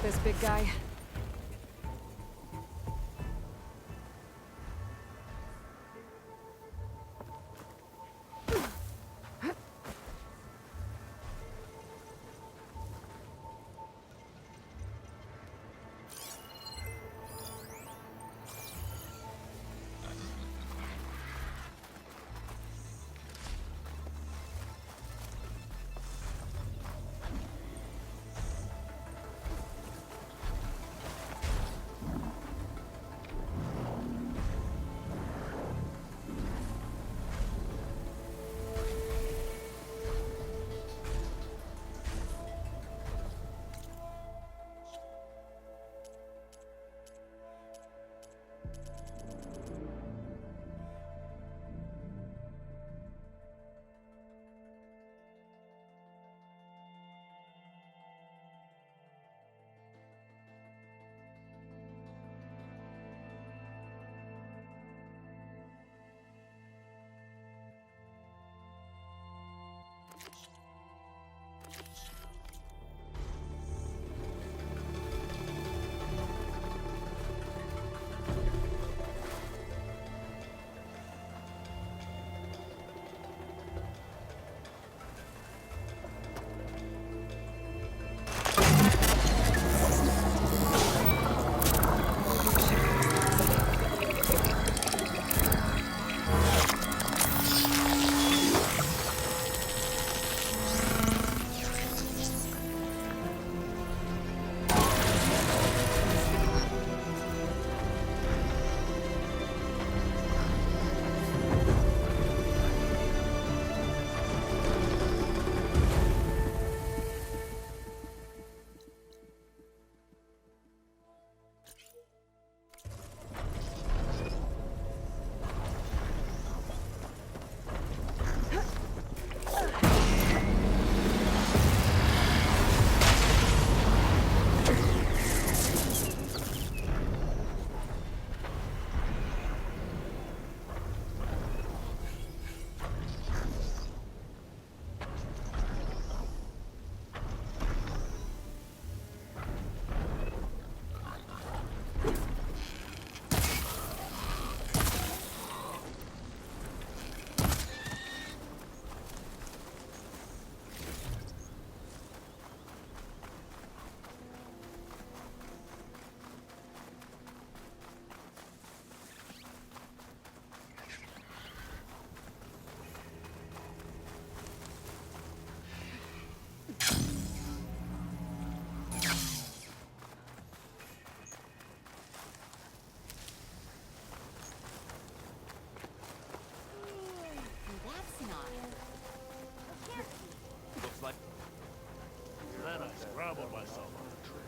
this, big guy? That's not. Looks like that I scrambled myself on the trail.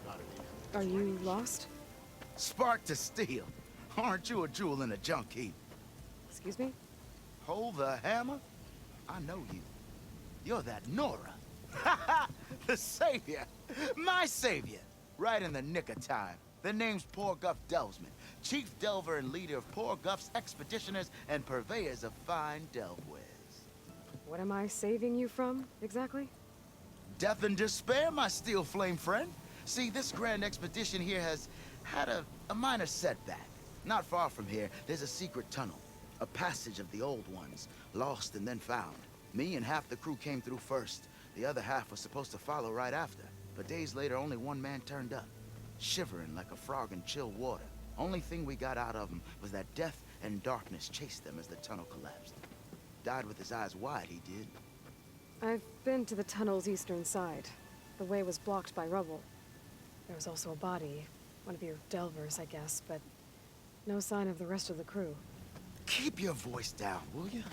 Not an easy. Are you lost? Spark to steel. Aren't you a jewel in a junk heap? Excuse me? Hold the hammer? I know you. You're that Nora. The savior. My savior. Right in the nick of time. The name's Poor Guff Delvesman, chief delver and leader of Poor Guff's expeditioners and purveyors of fine delve wares. What am I saving you from, exactly? Death and despair, my steel flame friend. See, this grand expedition here has had a minor setback. Not far from here, there's a secret tunnel. A passage of the old ones, lost and then found. Me and half the crew came through first. The other half was supposed to follow right after. But days later, only one man turned up. Shivering like a frog in chill water. Only thing we got out of him was that death and darkness chased them as the tunnel collapsed. Died with his eyes wide, he did. I've been to the tunnel's eastern side. The way was blocked by rubble. There was also a body. One of your delvers, I guess, but no sign of the rest of the crew. Keep your voice down, will you?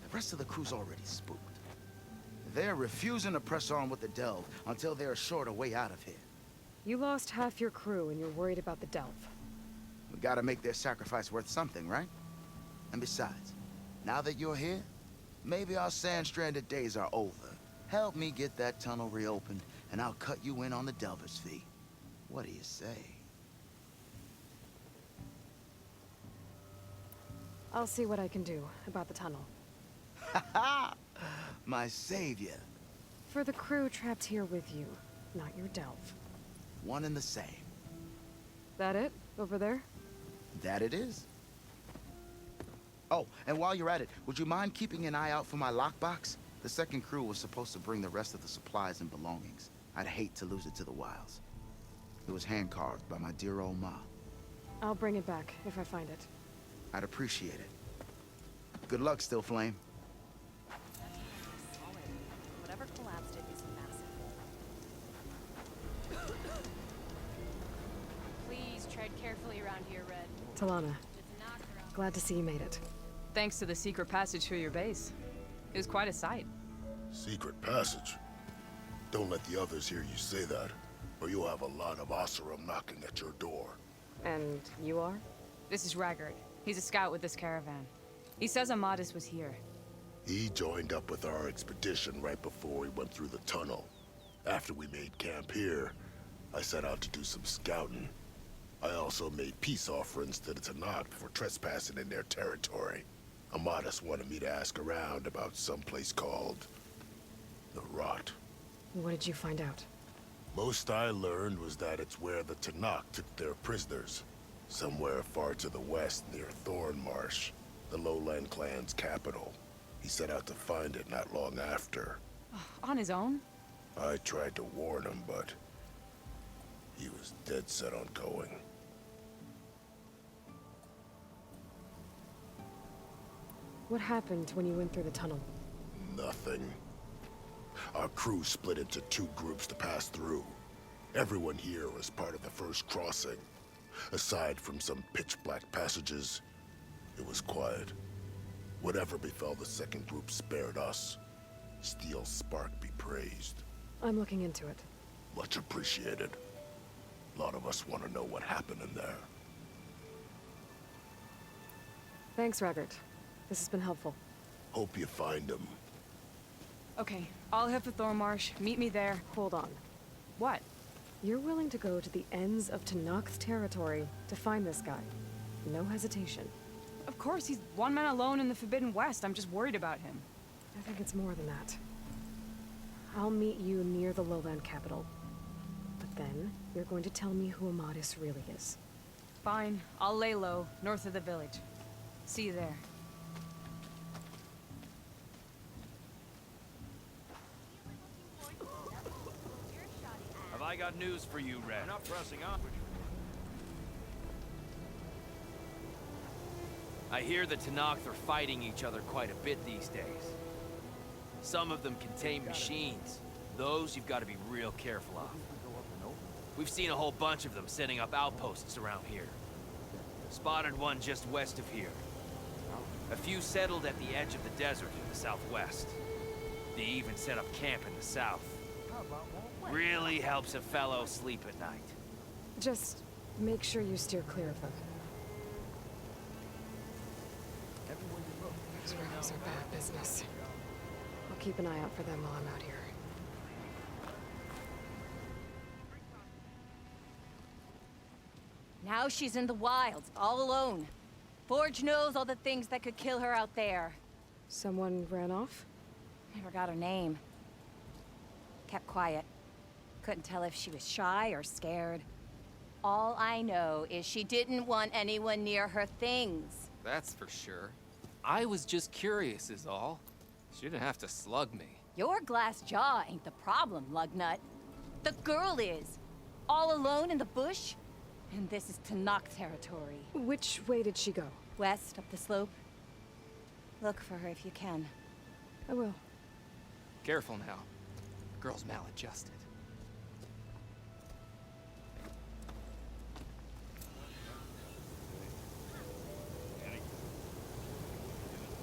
The rest of the crew's already spooked. They're refusing to press on with the delve until they're assured a way out of here. You lost half your crew and you're worried about the delve. We gotta make their sacrifice worth something, right? And besides, now that you're here, maybe our sand-stranded days are over. Help me get that tunnel reopened, and I'll cut you in on the delver's fee. What do you say? I'll see what I can do about the tunnel. Ha ha! My savior. For the crew trapped here with you, not your delve. one and the same. That it? Over there? That it is. Oh, and while you're at it, would you mind keeping an eye out for my lockbox? The second crew was supposed to bring the rest of the supplies and belongings. I'd hate to lose it to the wilds. It was hand-carved by my dear old ma. I'll bring it back if I find it. I'd appreciate it. Good luck, Still Flame. Solid. Whatever collapsed it is massive. Please tread carefully around here, Red. Talana, It's knocked around. glad to see you made it. Thanks to the secret passage through your base. It was quite a sight. Secret passage? Don't let the others hear you say that, or you'll have a lot of Oseram knocking at your door. And you are? This is Raggard. He's a scout with this caravan. He says Amadis was here. He joined up with our expedition right before we went through the tunnel. After we made camp here, I set out to do some scouting. I also made peace offerings to the Tanakh for trespassing in their territory. Amadis wanted me to ask around about some place called the Rot. What did you find out? Most I learned was that it's where the Tanakh took their prisoners. Somewhere far to the west near Thornmarsh, the Lowland clan's capital. He set out to find it not long after. On his own? I tried to warn him, but he was dead set on going. What happened when you went through the tunnel? Nothing. Our crew split into two groups to pass through. Everyone here was part of the first crossing. Aside from some pitch-black passages, it was quiet. Whatever befell the second group spared us. Steel Spark be praised. I'm looking into it. Much appreciated. A lot of us want to know what happened in there. Thanks, Raggart. This has been helpful. Hope you find him. Okay, I'll head for Thornmarsh. Meet me there. Hold on. What? You're willing to go to the ends of Tanakh's territory to find this guy. No hesitation. Of course, he's one man alone in the Forbidden West. I'm just worried about him. I think it's more than that. I'll meet you near the lowland capital. But then, you're going to tell me who Amadis really is. Fine, I'll lay low, north of the village. See you there. Have I got news for you, Red? We're not pressing on. I hear the Tanakh are fighting each other quite a bit these days. Some of them contain machines. Those you've got to be real careful of. We've seen a whole bunch of them setting up outposts around here. Spotted one just west of here. A few settled at the edge of the desert in the southwest. They even set up camp in the south. Really helps a fellow sleep at night. Just make sure you steer clear of them. Those rebels are bad business. I'll keep an eye out for them while I'm out here. Now she's in the wilds, all alone. Forge knows all the things that could kill her out there. Someone ran off? Never got her name. Kept quiet. Couldn't tell if she was shy or scared. All I know is she didn't want anyone near her things. That's for sure. I was just curious is all. She didn't have to slug me. Your glass jaw ain't the problem, Lugnut. The girl is. All alone in the bush. And this is Tanakh territory. Which way did she go? West, up the slope. Look for her if you can. I will. Careful now. Girl's maladjusted.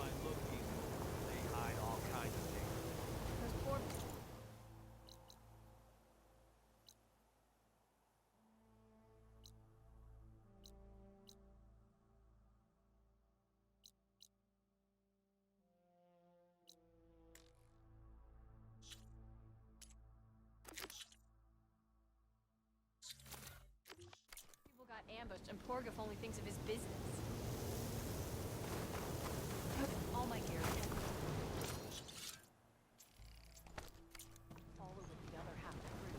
They hide all kinds of things. People got ambushed, and Porgif only thinks of his business. All my gear. All over the other half of the crew.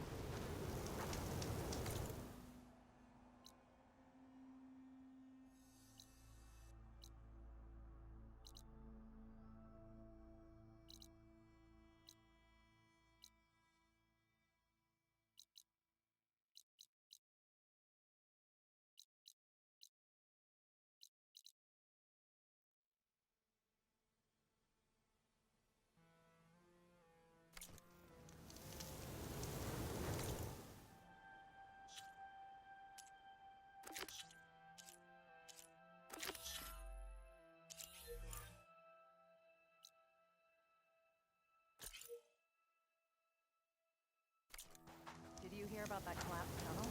hear about that collapsed tunnel?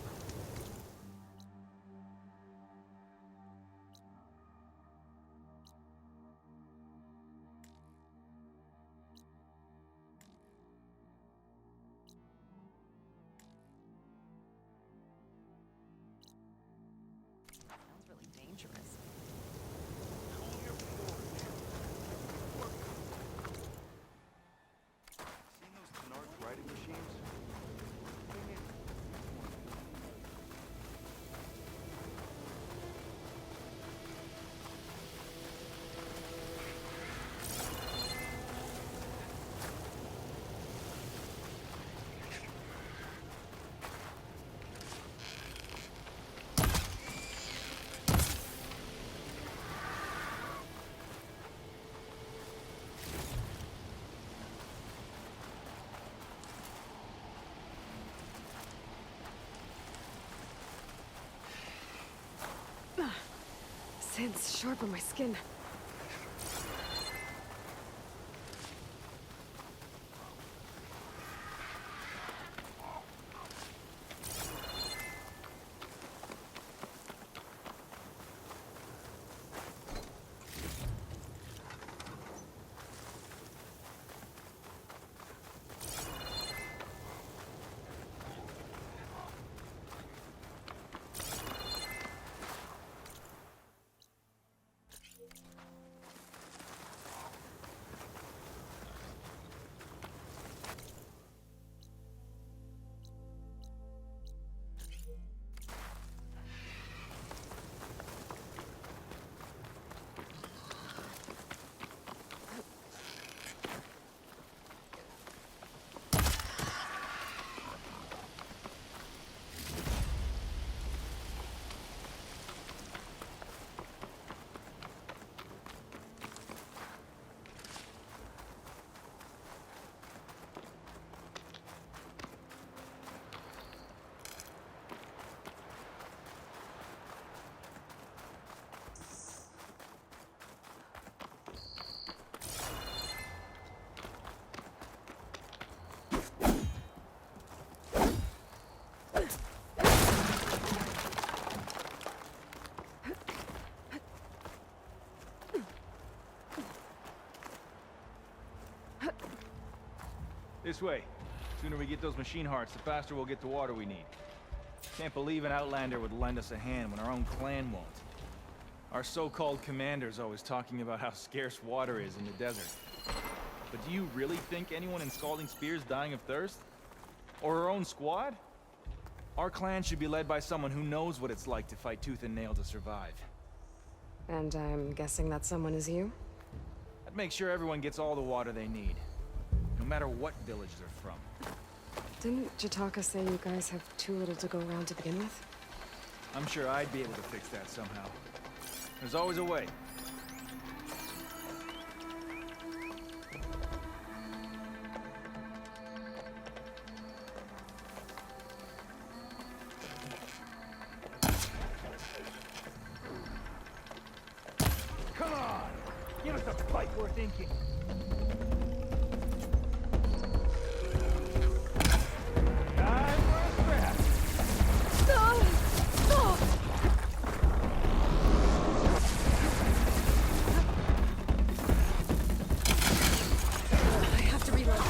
Sounds really dangerous. Seen those Tenards riding machines? Sand's sharp on my skin. This way. Sooner we get those machine hearts, the faster we'll get the water we need. Can't believe an Outlander would lend us a hand when our own clan won't. Our so-called commander's always talking about how scarce water is in the desert. But do you really think anyone in Scalding Spear's dying of thirst? Or our own squad? Our clan should be led by someone who knows what it's like to fight tooth and nail to survive. And I'm guessing that someone is you? I'd make sure everyone gets all the water they need, no matter what village they're from. Didn't Jataka say you guys have too little to go around to begin with? I'm sure I'd be able to fix that somehow. There's always a way. Come on! Give us a fight worth inking! Time for a scrap! I have to reload.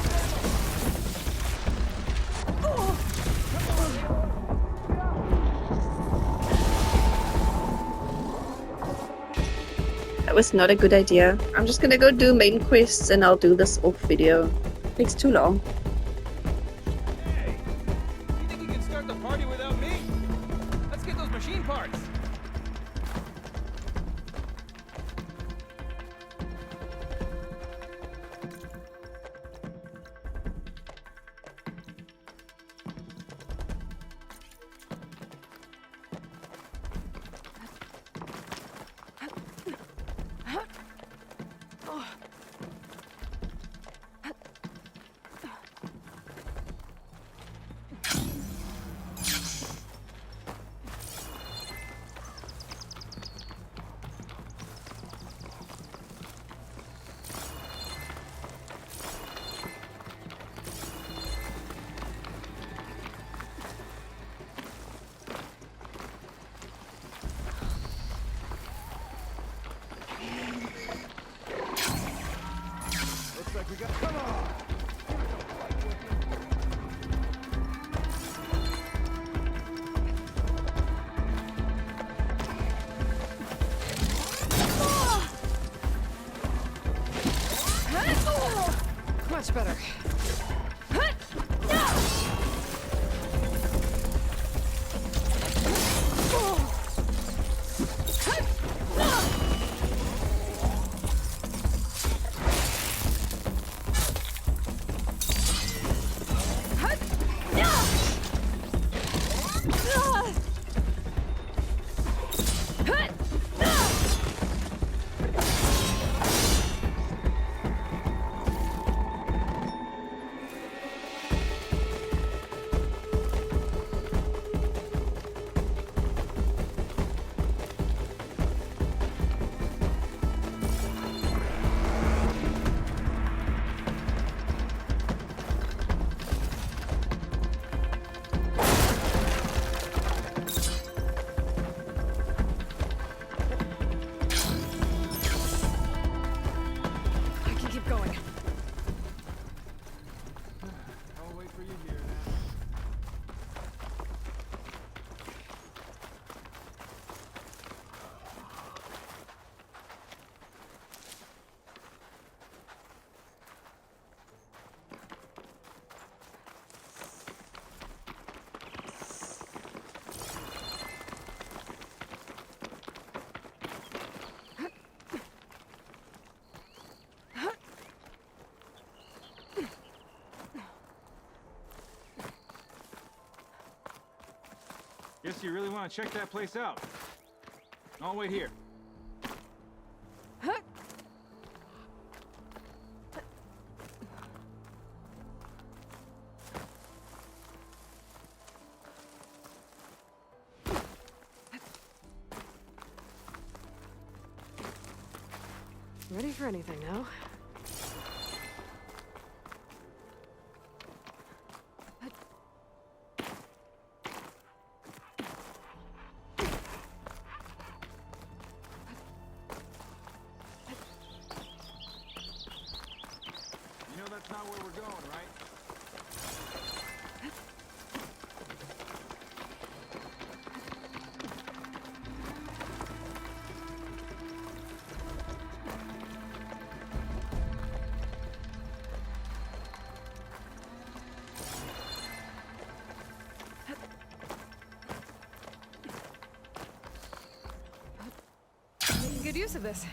That was not a good idea. I'm just gonna go do main quests and I'll do this off video. Takes too long. Hey! You think you can start the party without me? Let's get those machine parts! Guess you really want to check that place out. I'll wait here. Huh? Ready for anything now. You know that's not where we're going, right? Making good use of this.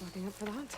Looking up for the hunt.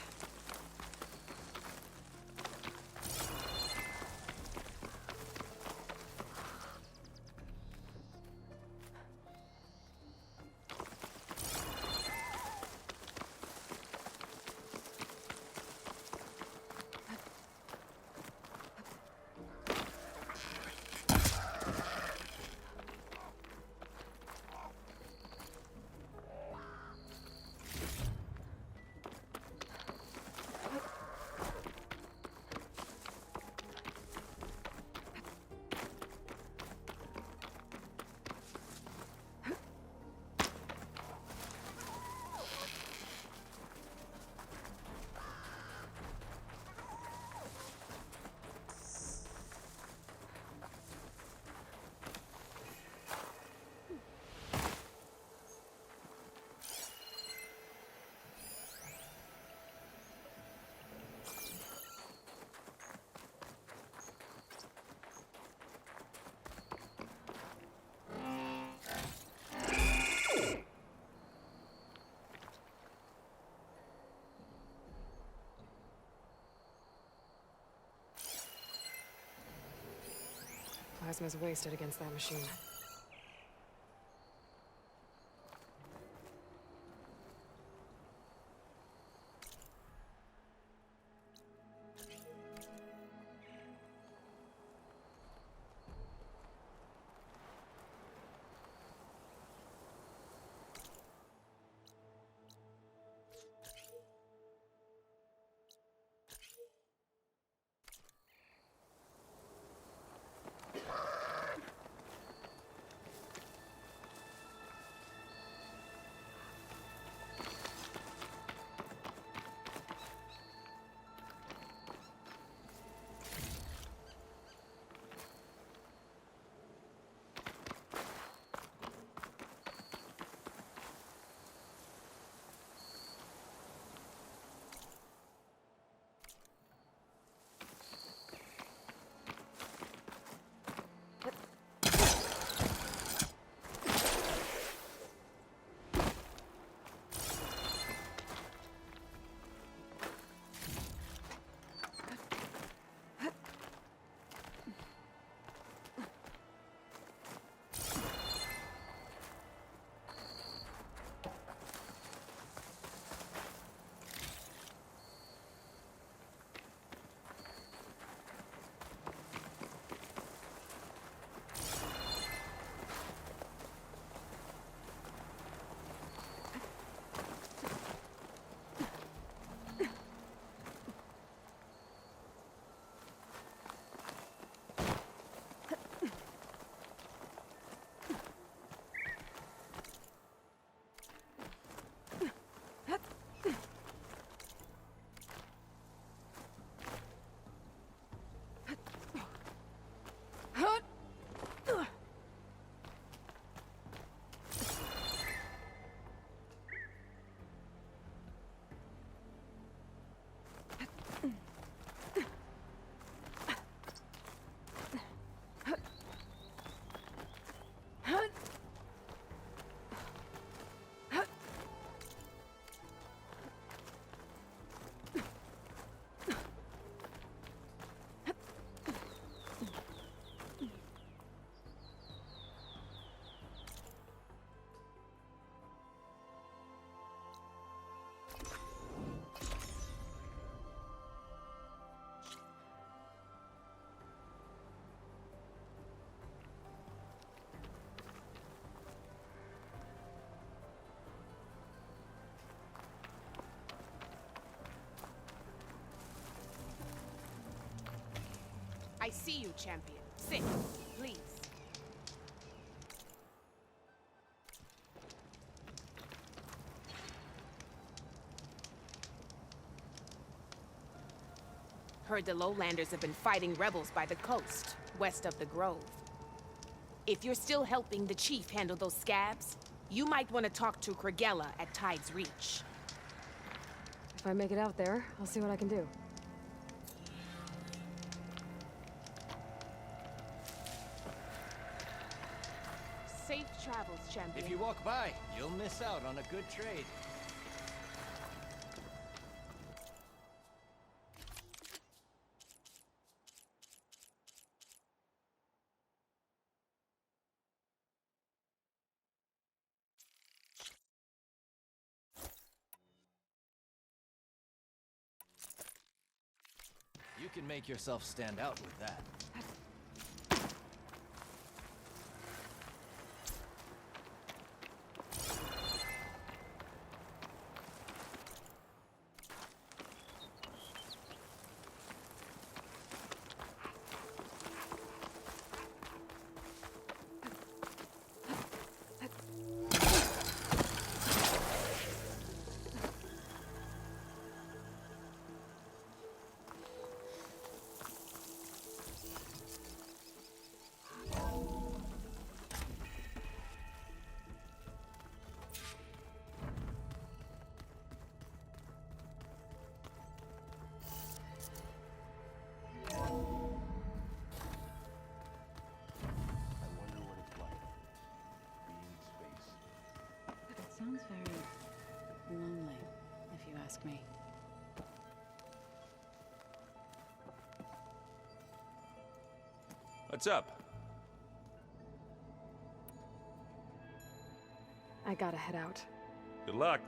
Plasma's wasted against that machine. I see you, champion. Sit, please. Heard the Lowlanders have been fighting rebels by the coast, west of the Grove. If you're still helping the chief handle those scabs, you might want to talk to Kragella at Tide's Reach. If I make it out there, I'll see what I can do. Safe travels, champion. If you walk by, you'll miss out on a good trade. You can make yourself stand out with that. Sounds very lonely, if you ask me. What's up? I gotta head out. Good luck.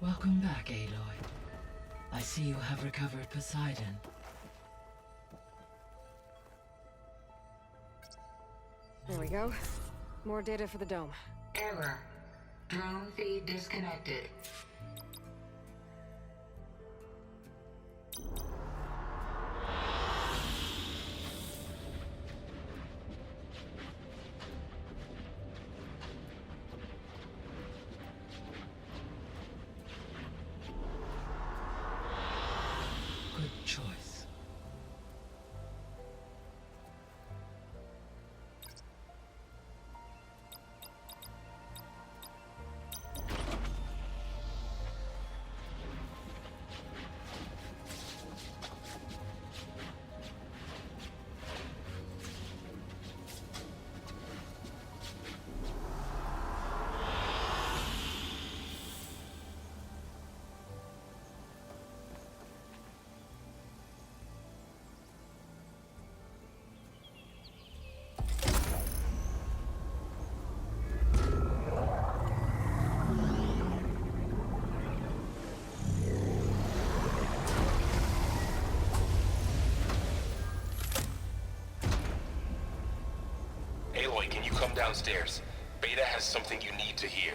Welcome back, Aloy. I see you have recovered Poseidon. There we go. More data for the dome. Error. Drone feed disconnected. Good choice. Aloy, can you come downstairs? Beta has something you need to hear.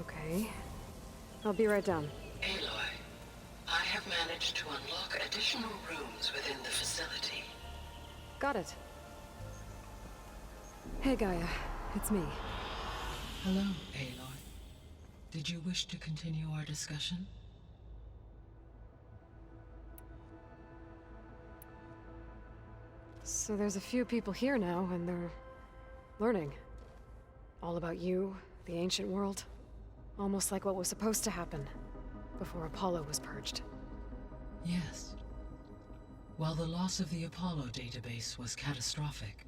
Okay. I'll be right down. Aloy, I have managed to unlock additional rooms within the facility. Got it. Hey, Gaia. It's me. Hello, Aloy. Did you wish to continue our discussion? So there's a few people here now, and they're learning. All about you, the ancient world. Almost like what was supposed to happen before Apollo was purged. Yes. While the loss of the Apollo database was catastrophic,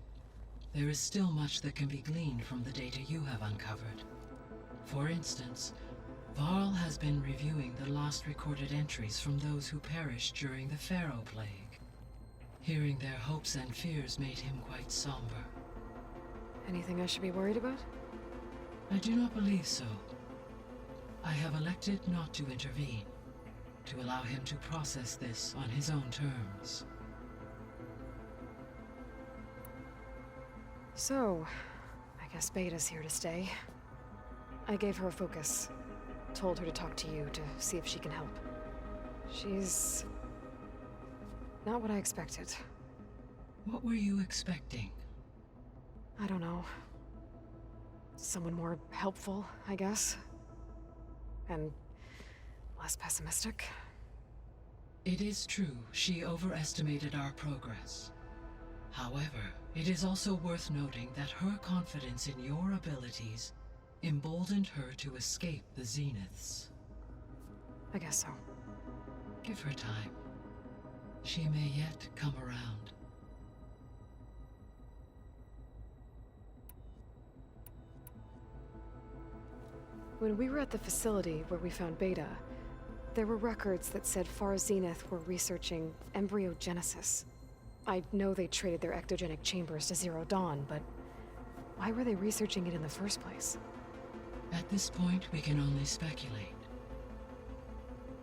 there is still much that can be gleaned from the data you have uncovered. For instance, Varl has been reviewing the last recorded entries from those who perished during the Pharaoh Plague. Hearing their hopes and fears made him quite somber. Anything I should be worried about? I do not believe so. I have elected not to intervene. to allow him to process this on his own terms. So, I guess Beta's here to stay. I gave her a focus. Told her to talk to you to see if she can help. She's... not what I expected. What were you expecting? I don't know. Someone more helpful, I guess. And less pessimistic. It is true she overestimated our progress. However, it is also worth noting that her confidence in your abilities emboldened her to escape the Zeniths. I guess so. Give her time. She may yet come around. When we were at the facility where we found Beta, there were records that said Far Zenith were researching embryogenesis. I know they traded their ectogenic chambers to Zero Dawn, but why were they researching it in the first place? At this point, we can only speculate.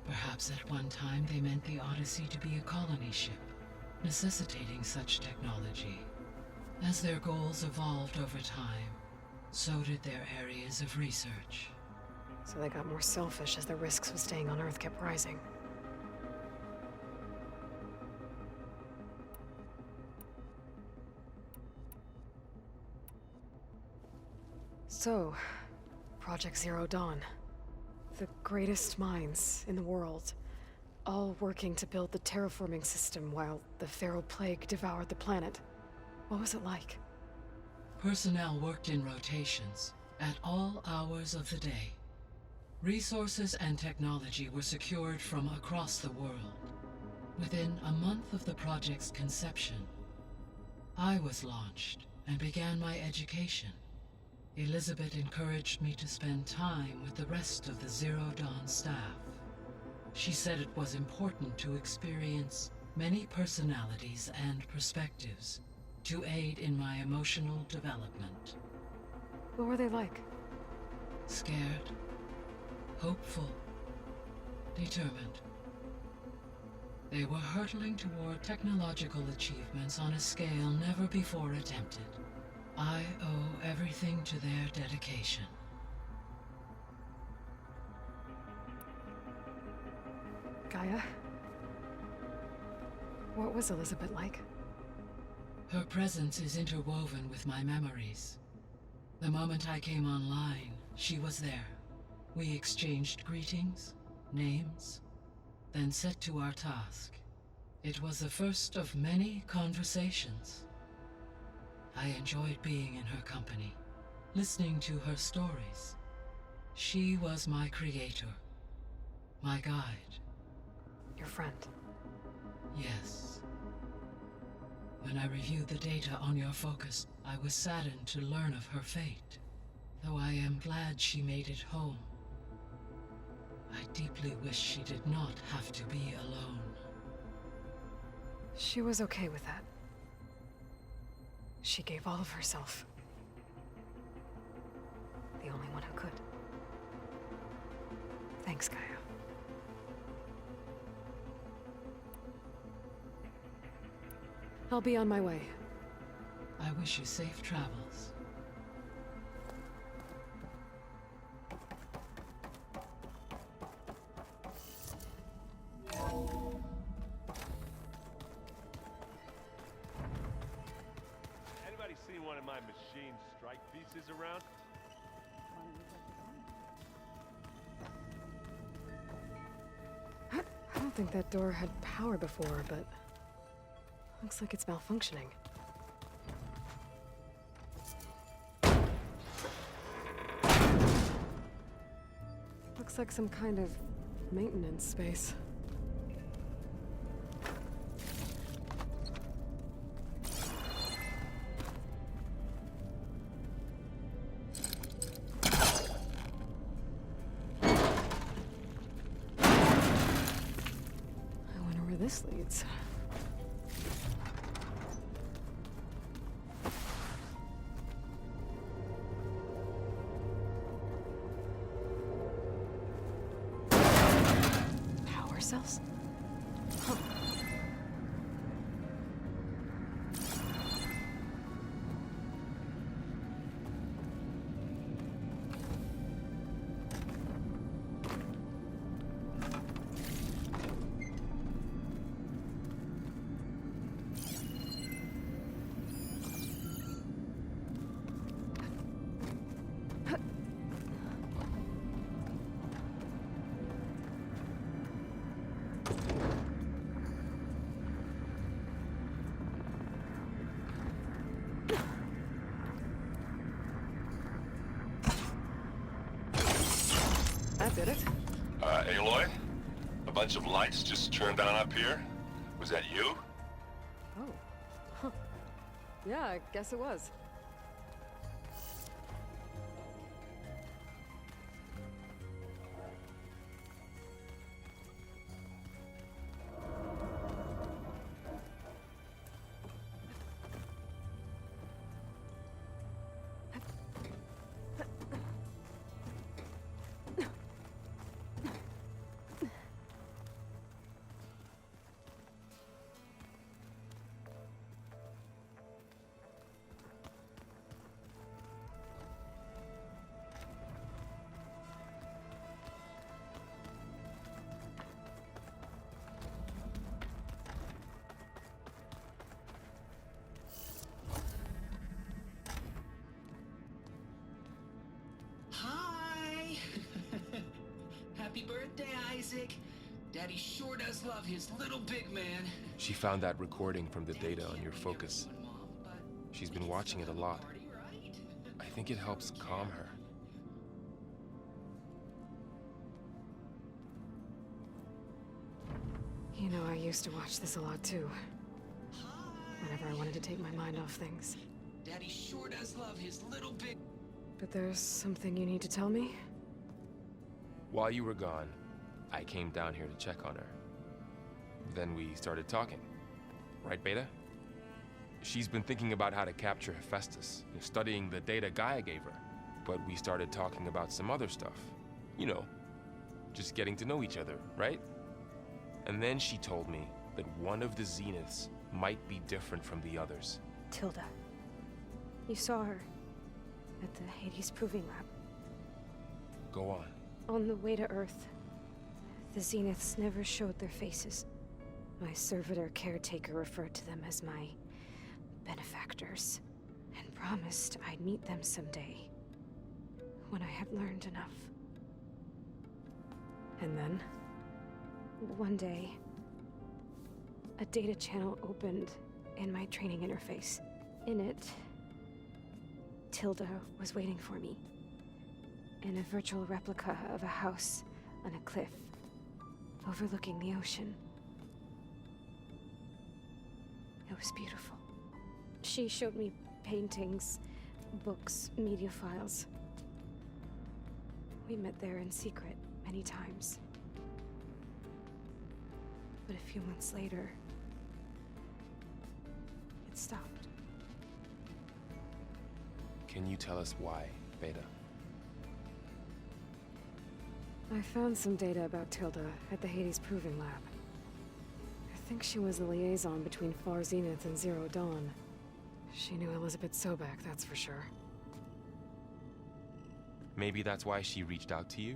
Perhaps at one time they meant the Odyssey to be a colony ship, necessitating such technology. As their goals evolved over time, so did their areas of research. So they got more selfish as the risks of staying on Earth kept rising. So, Project Zero Dawn. The greatest minds in the world, all working to build the terraforming system while the Pharaoh Plague devoured the planet. What was it like? Personnel worked in rotations, at all hours of the day. Resources and technology were secured from across the world. Within a month of the project's conception, I was launched and began my education. Elizabeth encouraged me to spend time with the rest of the Zero Dawn staff. She said it was important to experience many personalities and perspectives to aid in my emotional development. What were they like? Scared, hopeful, determined. They were hurtling toward technological achievements on a scale never before attempted. I owe everything to their dedication. Gaia? What was Elizabeth like? Her presence is interwoven with my memories. The moment I came online, she was there. We exchanged greetings, names, then set to our task. It was the first of many conversations. I enjoyed being in her company, listening to her stories. She was my creator, my guide. Your friend? Yes. When I reviewed the data on your focus, I was saddened to learn of her fate, though I am glad she made it home. I deeply wish she did not have to be alone. She was okay with that. She gave all of herself. The only one who could. Thanks, Gaia. I'll be on my way. I wish you safe travels. Anybody seen one of my machine strike pieces around? I don't think that door had power before, but looks like it's malfunctioning. Looks like some kind of maintenance space. I wonder where this leads. cells? Huh. That did it. Aloy? A bunch of lights just turned on up here? Was that you? Oh. Huh. Yeah, I guess it was. Hi! Happy birthday, Isaac. Daddy sure does love his little big man. She found that recording from the data on your focus. She's been watching it a lot. I think it helps calm her. You know, I used to watch this a lot too. Whenever I wanted to take my mind off things. Daddy sure does love his little big... But there's something you need to tell me? While you were gone, I came down here to check on her. Then we started talking. Right, Beta? She's been thinking about how to capture Hephaestus, studying the data Gaia gave her. But we started talking about some other stuff. You know, just getting to know each other, right? And then she told me that one of the Zeniths might be different from the others. Tilda. You saw her at the Hades Proving Lab. Go on. On the way to Earth, the Zeniths never showed their faces. My servitor caretaker referred to them as my benefactors, and promised I'd meet them someday, when I had learned enough. And then, one day, a data channel opened in my training interface. In it, Tilda was waiting for me, in a virtual replica of a house on a cliff, overlooking the ocean. It was beautiful. She showed me paintings, books, media files. We met there in secret many times. But a few months later, it stopped. Can you tell us why, Beta? I found some data about Tilda at the Hades Proving Lab. I think she was the liaison between Far Zenith and Zero Dawn. She knew Elizabeth Sobek, that's for sure. Maybe that's why she reached out to you?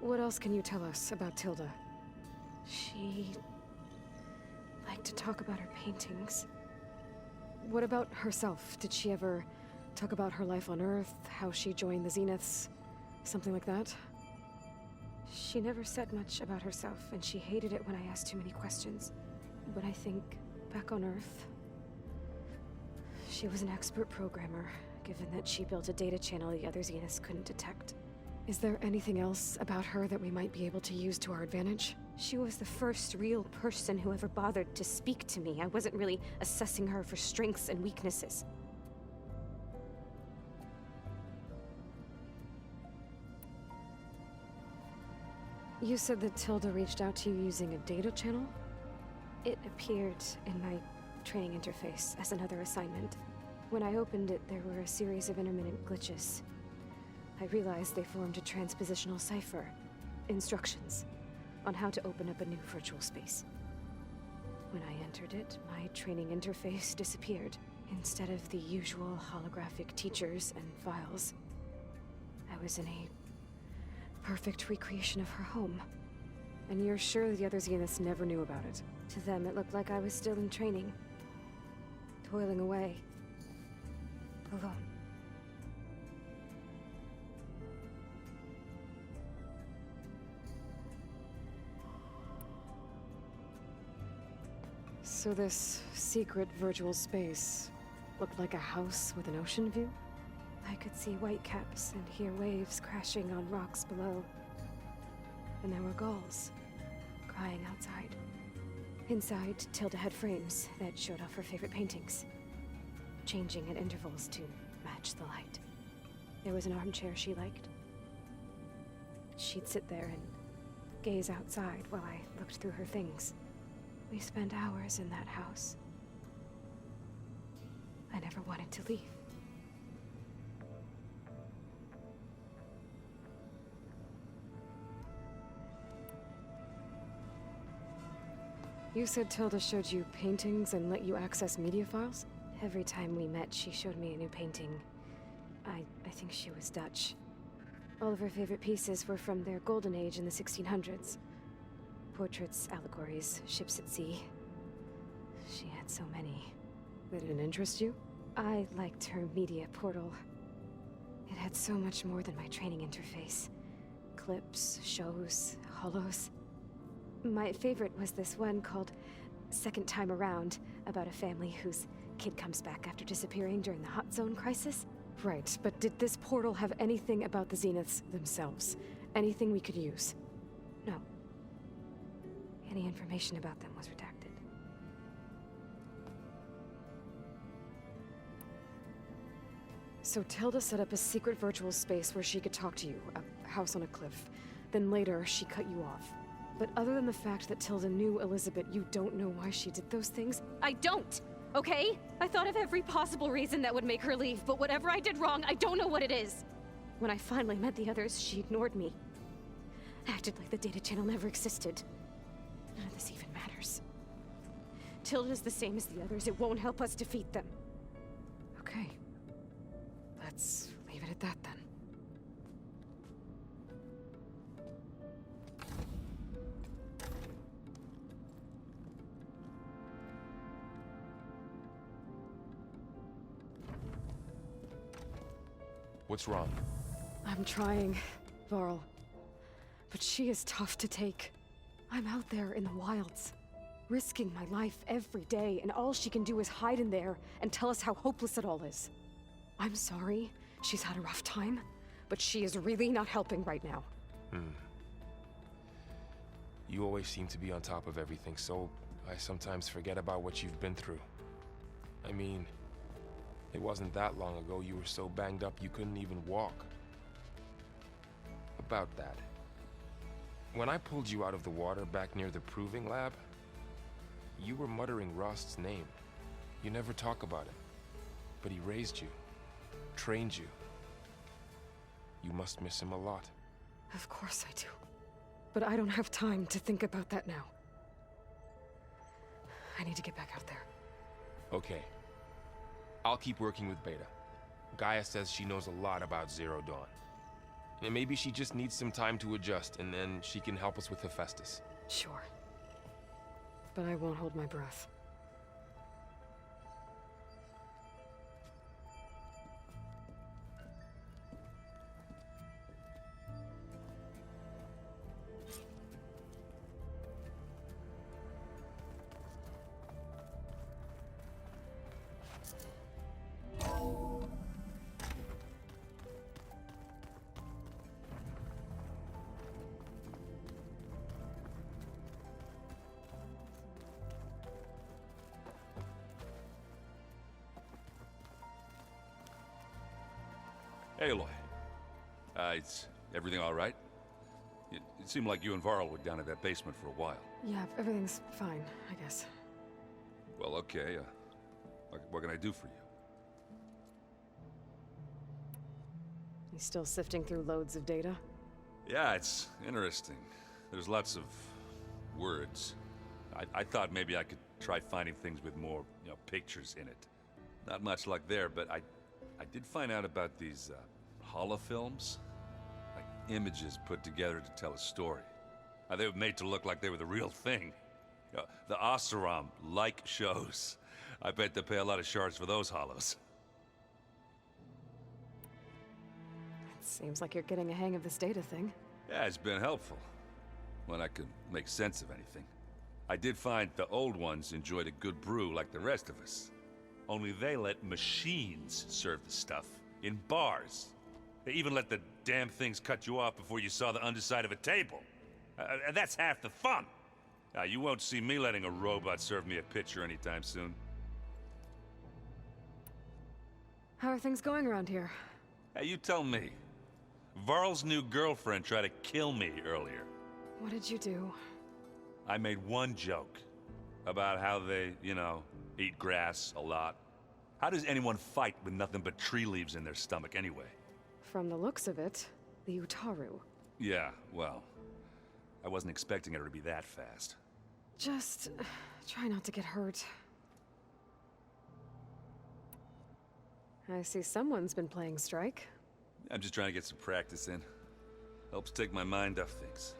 What else can you tell us about Tilda? She liked to talk about her paintings. What about herself? Did she ever talk about her life on Earth, how she joined the Zeniths, something like that? She never said much about herself, and she hated it when I asked too many questions. But I think, back on Earth, she was an expert programmer, given that she built a data channel the other Zeniths couldn't detect. Is there anything else about her that we might be able to use to our advantage? She was the first real person who ever bothered to speak to me. I wasn't really assessing her for strengths and weaknesses. You said that Tilda reached out to you using a data channel? It appeared in my training interface as another assignment. When I opened it, there were a series of intermittent glitches. I realized they formed a transpositional cipher. Instructions on how to open up a new virtual space. When I entered it, my training interface disappeared. Instead of the usual holographic teachers and files, I was in a perfect recreation of her home. And you're sure the other Zeniths never knew about it? To them, it looked like I was still in training. Toiling away. Alone. So this secret virtual space looked like a house with an ocean view? I could see whitecaps and hear waves crashing on rocks below. And there were gulls crying outside. Inside, Tilda had frames that showed off her favorite paintings, changing at intervals to match the light. There was an armchair she liked. She'd sit there and gaze outside while I looked through her things. We spent hours in that house. I never wanted to leave. You said Tilda showed you paintings and let you access media files? Every time we met, she showed me a new painting. I think she was Dutch. All of her favorite pieces were from their golden age in the 1600s. Portraits, allegories, ships at sea. She had so many. They didn't interest you? I liked her media portal. It had so much more than my training interface. Clips, shows, holos. My favorite was this one called Second Time Around, about a family whose kid comes back after disappearing during the Hot Zone crisis. Right, but did this portal have anything about the Zeniths themselves? Anything we could use? No. Any information about them was redacted. So Tilda set up a secret virtual space where she could talk to you, a house on a cliff. Then later, she cut you off. But other than the fact that Tilda knew Elizabeth, you don't know why she did those things? I don't! Okay? I thought of every possible reason that would make her leave, but whatever I did wrong, I don't know what it is. When I finally met the others, she ignored me. Acted like the data channel never existed. None of this even matters. Tilda's the same as the others. It won't help us defeat them. Okay. Let's leave it at that then. What's wrong? I'm trying, Varl. But she is tough to take. I'm out there in the wilds, risking my life every day, and all she can do is hide in there and tell us how hopeless it all is. I'm sorry, she's had a rough time, but she is really not helping right now. You always seem to be on top of everything, so I sometimes forget about what you've been through. I mean, it wasn't that long ago you were so banged up you couldn't even walk. About that. When I pulled you out of the water back near the proving lab, you were muttering Rost's name. You never talk about it. But he raised you, trained you. You must miss him a lot. Of course I do. But I don't have time to think about that now. I need to get back out there. Okay. I'll keep working with Beta. Gaia says she knows a lot about Zero Dawn. And maybe she just needs some time to adjust, and then she can help us with Hephaestus. Sure. But I won't hold my breath. Hey, Aloy. Is everything all right? It seemed like you and Varl were down at that basement for a while. Yeah, everything's fine, I guess. Well, okay. What can I do for you? You still sifting through loads of data? Yeah, it's interesting. There's lots of words. I thought maybe I could try finding things with more, pictures in it. Not much luck there, but I did find out about these holofilms. Like images put together to tell a story. They were made to look like they were the real thing. The Oseram like shows. I bet they pay a lot of shards for those hollows. It seems like you're getting a hang of this data thing. Yeah, it's been helpful. When I could make sense of anything. I did find the old ones enjoyed a good brew like the rest of us. Only they let machines serve the stuff in bars. They even let the damn things cut you off before you saw the underside of a table. And that's half the fun. You won't see me letting a robot serve me a pitcher anytime soon. How are things going around here? Hey, you tell me. Varl's new girlfriend tried to kill me earlier. What did you do? I made one joke about how they, eat grass a lot. How does anyone fight with nothing but tree leaves in their stomach anyway? From the looks of it, the Utaru. Yeah, well, I wasn't expecting her to be that fast. Just try not to get hurt. I see someone's been playing Strike. I'm just trying to get some practice in. Helps take my mind off things.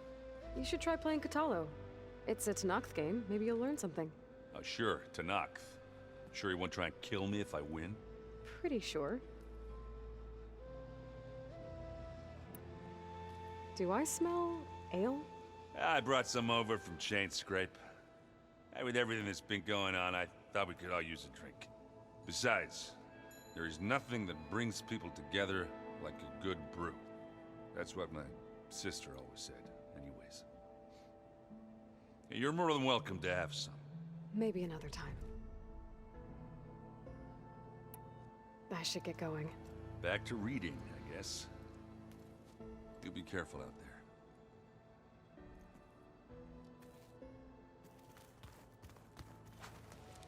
You should try playing Katalo. It's a Tenakth game. Maybe you'll learn something. Oh, sure, Tenakth. Sure he won't try and kill me if I win? Pretty sure. Do I smell ale? I brought some over from Chain Scrape. With everything that's been going on, I thought we could all use a drink. Besides, there is nothing that brings people together like a good brew. That's what my sister always said, anyways. You're more than welcome to have some. Maybe another time. I should get going. Back to reading, I guess. You be careful out there.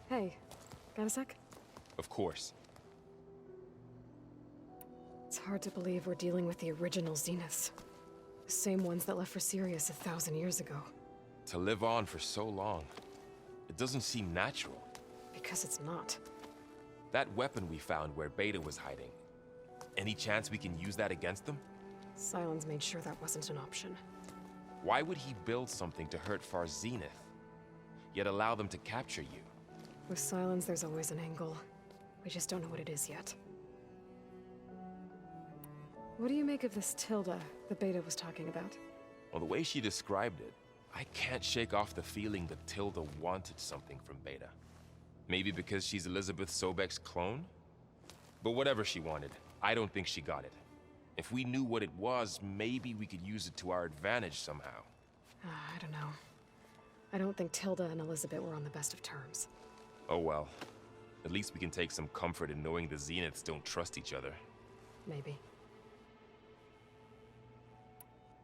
Hey, got a sec? Of course. It's hard to believe we're dealing with the original Zeniths. The same ones that left for Sirius 1,000 years ago. To live on for so long, it doesn't seem natural. Because it's not. That weapon we found where Beta was hiding, any chance we can use that against them? Sylens made sure that wasn't an option. Why would he build something to hurt Far Zenith, yet allow them to capture you? With Sylens, there's always an angle. We just don't know what it is yet. What do you make of this Tilda the Beta was talking about? Well, the way she described it, I can't shake off the feeling that Tilda wanted something from Beta. Maybe because she's Elizabeth Sobek's clone? But whatever she wanted, I don't think she got it. If we knew what it was, maybe we could use it to our advantage somehow. I don't know. I don't think Tilda and Elizabeth were on the best of terms. Oh well. At least we can take some comfort in knowing the Zeniths don't trust each other. Maybe.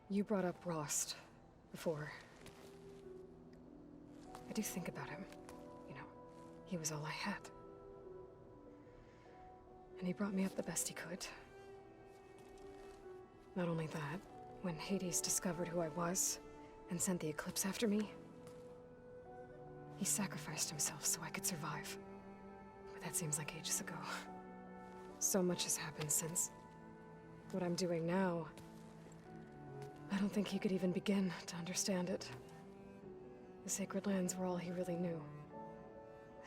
You brought up Rost before. I do think about him. He was all I had. And he brought me up the best he could. Not only that, when Hades discovered who I was and sent the Eclipse after me, he sacrificed himself so I could survive. But that seems like ages ago. So much has happened since. What I'm doing now, I don't think he could even begin to understand it. The Sacred Lands were all he really knew.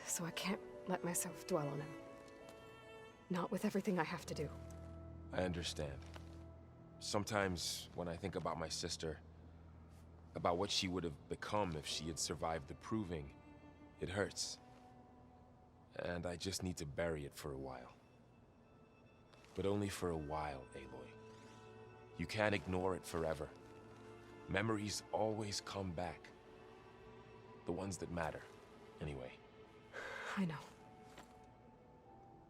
So I can't let myself dwell on him. Not with everything I have to do. I understand. Sometimes, when I think about my sister, about what she would have become if she had survived the Proving, it hurts. And I just need to bury it for a while. But only for a while, Aloy. You can't ignore it forever. Memories always come back. The ones that matter, anyway. I know.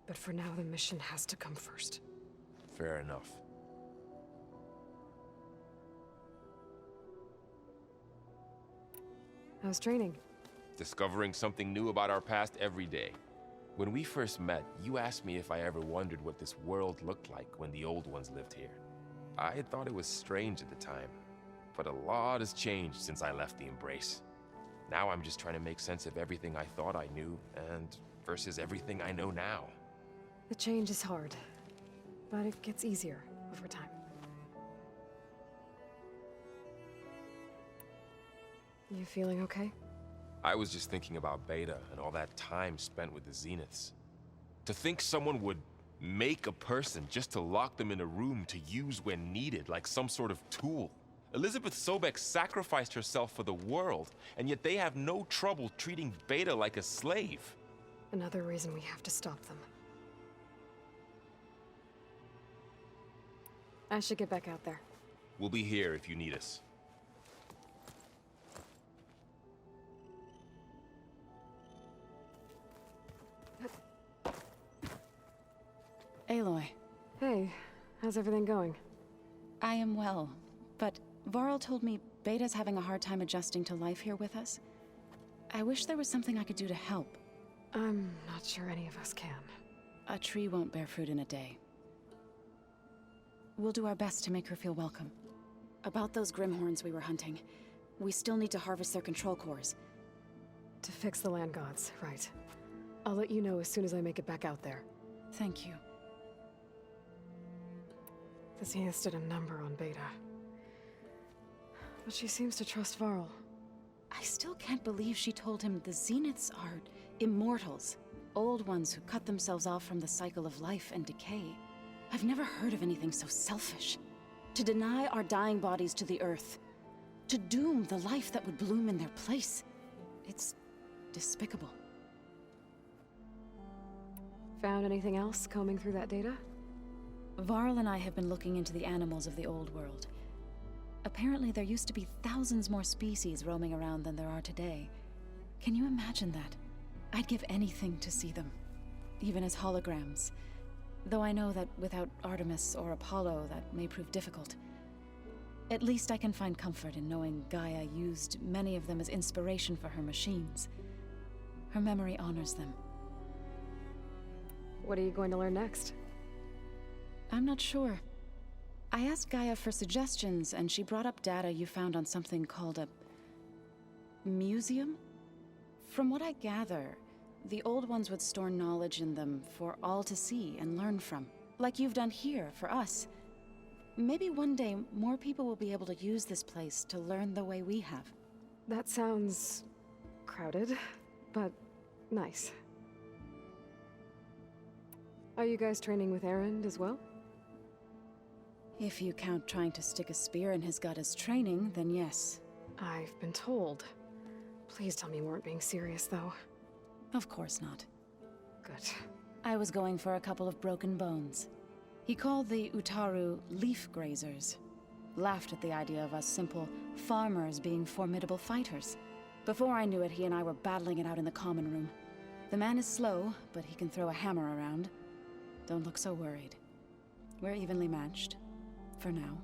But for now, the mission has to come first. Fair enough. How's training? Discovering something new about our past every day. When we first met, you asked me if I ever wondered what this world looked like when the old ones lived here. I had thought it was strange at the time, but a lot has changed since I left the Embrace. Now I'm just trying to make sense of everything I thought I knew, and versus everything I know now. The change is hard, but it gets easier over time. You feeling okay? I was just thinking about Beta and all that time spent with the Zeniths. To think someone would make a person just to lock them in a room to use when needed, like some sort of tool. Elizabeth Sobek sacrificed herself for the world, and yet they have no trouble treating Beta like a slave. Another reason we have to stop them. I should get back out there. We'll be here if you need us. Aloy. Hey, how's everything going? I am well, but Varl told me Beta's having a hard time adjusting to life here with us. I wish there was something I could do to help. I'm not sure any of us can. A tree won't bear fruit in a day. We'll do our best to make her feel welcome. About those Grimhorns we were hunting, we still need to harvest their control cores. To fix the land gods, right. I'll let you know as soon as I make it back out there. Thank you. The Zeniths did a number on Beta. But she seems to trust Varl. I still can't believe she told him the Zeniths are immortals. Old ones who cut themselves off from the cycle of life and decay. I've never heard of anything so selfish. To deny our dying bodies to the earth. To doom the life that would bloom in their place. It's despicable. Found anything else combing through that data? Varl and I have been looking into the animals of the old world. Apparently there used to be thousands more species roaming around than there are today. Can you imagine that? I'd give anything to see them, even as holograms. Though I know that without Artemis or Apollo, that may prove difficult. At least I can find comfort in knowing Gaia used many of them as inspiration for her machines. Her memory honors them. What are you going to learn next? I'm not sure. I asked Gaia for suggestions, and she brought up data you found on something called a museum? From what I gather, the old ones would store knowledge in them for all to see and learn from, like you've done here for us. Maybe one day more people will be able to use this place to learn the way we have. That sounds crowded, but nice. Are you guys training with Erend as well? If you count trying to stick a spear in his gut as training, then yes. I've been told. Please tell me you weren't being serious, though. Of course not. Good. I was going for a couple of broken bones. He called the Utaru leaf grazers. Laughed at the idea of us simple farmers being formidable fighters. Before I knew it, he and I were battling it out in the common room. The man is slow, but he can throw a hammer around. Don't look so worried. We're evenly matched. For now.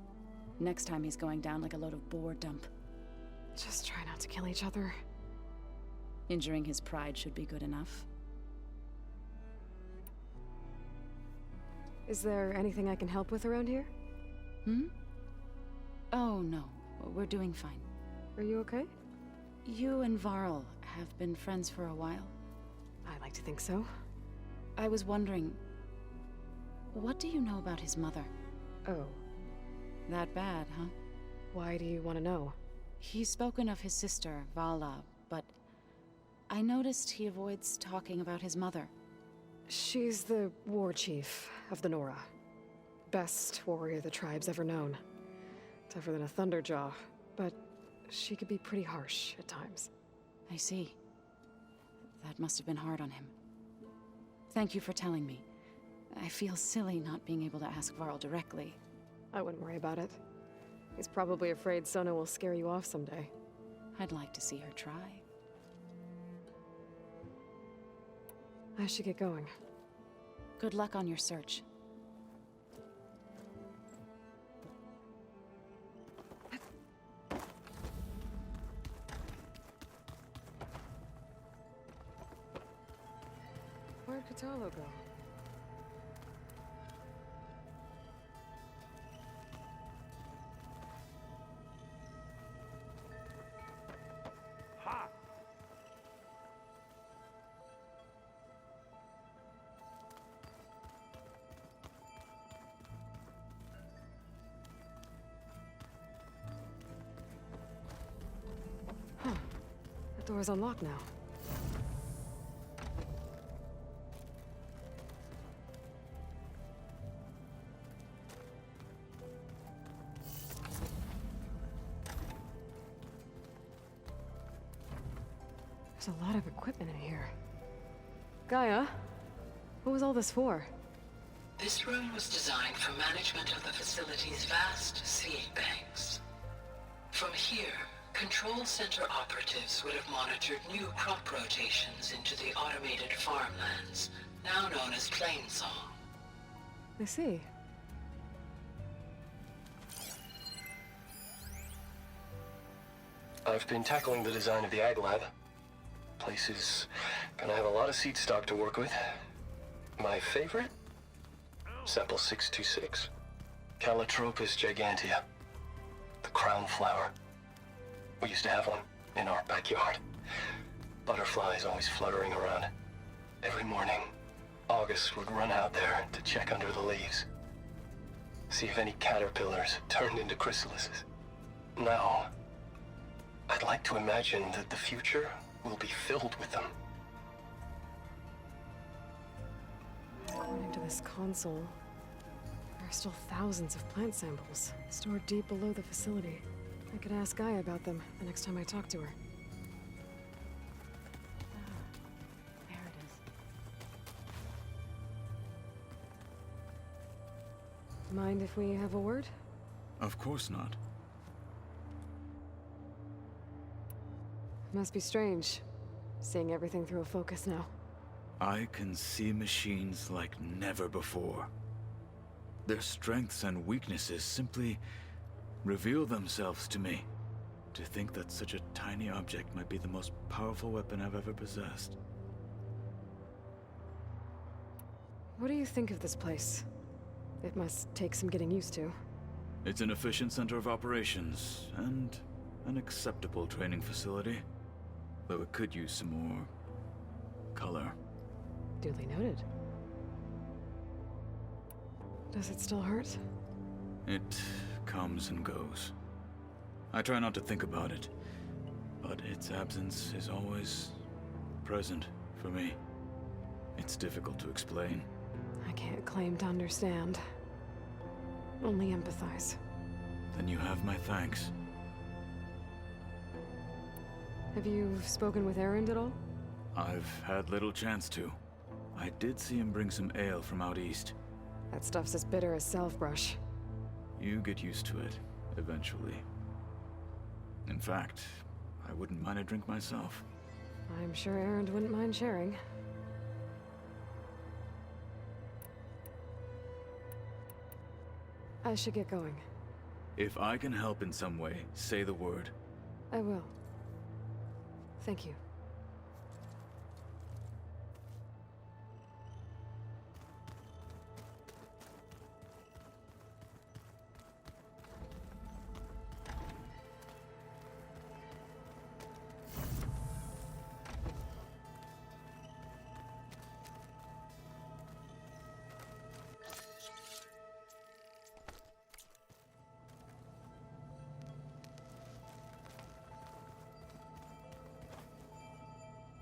Next time he's going down like a load of boar dump. Just try not to kill each other. Injuring his pride should be good enough. Is there anything I can help with around here? Oh, no. We're doing fine. Are you okay? You and Varl have been friends for a while. I like to think so. I was wondering, what do you know about his mother? Oh. That bad, huh? Why do you want to know? He's spoken of his sister, Vala, but I noticed he avoids talking about his mother. She's the war chief of the Nora. Best warrior the tribe's ever known. Tougher than a Thunderjaw, but she could be pretty harsh at times. I see. That must have been hard on him. Thank you for telling me. I feel silly not being able to ask Varl directly. I wouldn't worry about it. He's probably afraid Sona will scare you off someday. I'd like to see her try. I should get going. Good luck on your search. Where Where'd Katalo go? Ha! Huh. The door's unlocked now. There's a lot of equipment in here. Gaia, what was all this for? This room was designed for management of the facility's vast seed banks. From here, Control Center operatives would have monitored new crop rotations into the automated farmlands, now known as Plainsong. I see. I've been tackling the design of the Ag Lab. Place is gonna have a lot of seed stock to work with. My favorite? Sample 626. Calotropis gigantea. The crown flower. We used to have one in our backyard. Butterflies always fluttering around. Every morning, August would run out there to check under the leaves. See if any caterpillars turned into chrysalises. Now, I'd like to imagine that the future will be filled with them. According to this console, there are still thousands of plant samples stored deep below the facility. I could ask Gaia about them the next time I talk to her. There it is. Mind if we have a word? Of course not. Must be strange, seeing everything through a focus now. I can see machines like never before. Their strengths and weaknesses simply reveal themselves to me. To think that such a tiny object might be the most powerful weapon I've ever possessed. What do you think of this place? It must take some getting used to. It's an efficient center of operations, and an acceptable training facility. Though it could use some more color. Duly noted. Does it still hurt? It comes and goes. I try not to think about it, but its absence is always present for me. It's difficult to explain. I can't claim to understand. Only empathize. Then you have my thanks. Have you spoken with Erend at all? I've had little chance to. I did see him bring some ale from out east. That stuff's as bitter as salve-brush. You get used to it, eventually. In fact, I wouldn't mind a drink myself. I'm sure Erend wouldn't mind sharing. I should get going. If I can help in some way, say the word. I will. Thank you.